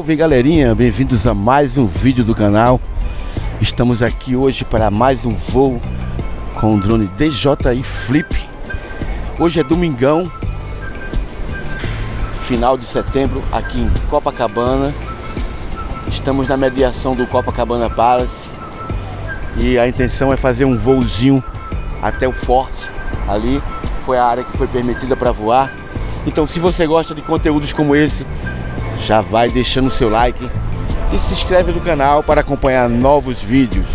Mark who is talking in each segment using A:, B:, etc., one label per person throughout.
A: Salve galerinha, bem-vindos a mais um vídeo do canal. Estamos aqui hoje para mais um voo com o drone DJI Flip. Hoje é domingão, final de setembro, aqui em Copacabana. Estamos na mediação do Copacabana Palace e a intenção é fazer um voozinho até o forte. Ali foi a área que foi permitida para voar. Então, se você gosta de conteúdos como esse, já vai deixando o seu like e se inscreve no canal para acompanhar novos vídeos.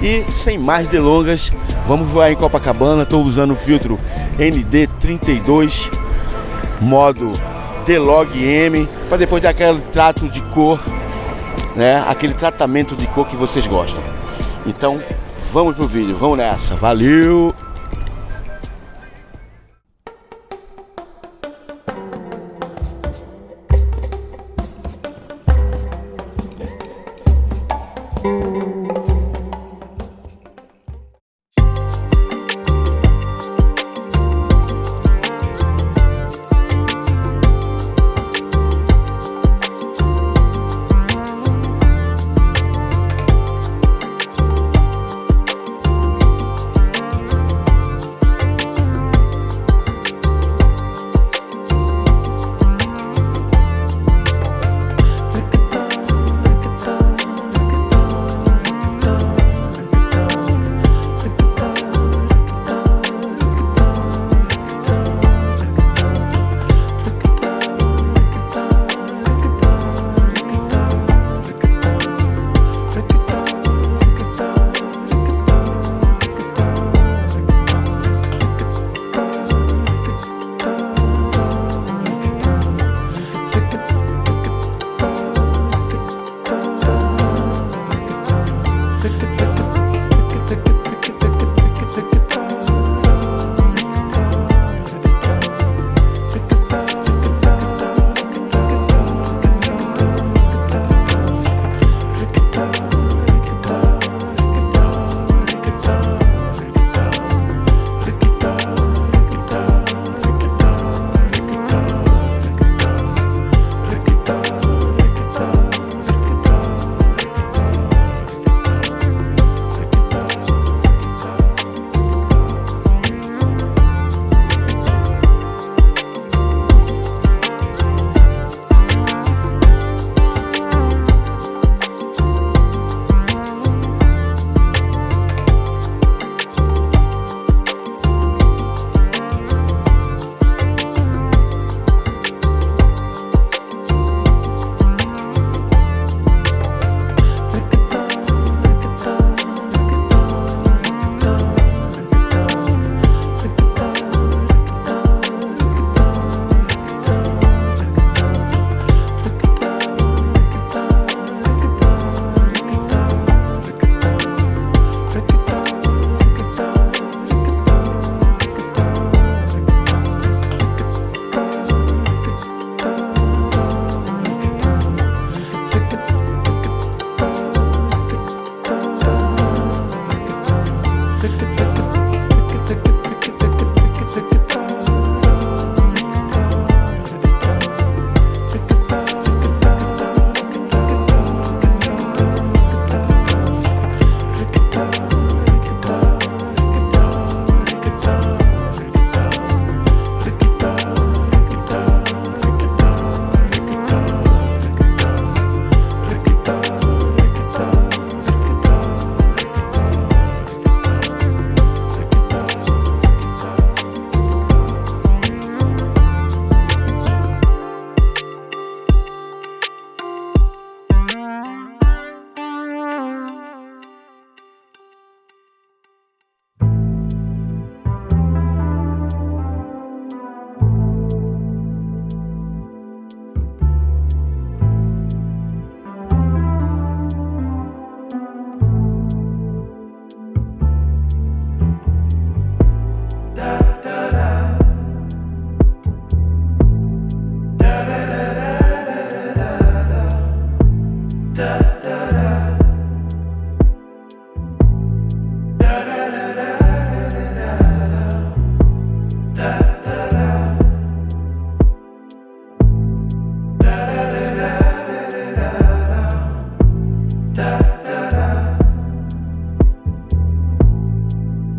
A: E sem mais delongas, vamos voar em Copacabana. Estou usando o filtro ND 32, modo D-Log-M, para depois dar aquele trato de cor, né? Aquele tratamento de cor que vocês gostam. Então, vamos pro vídeo, vamos nessa. Valeu!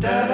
B: da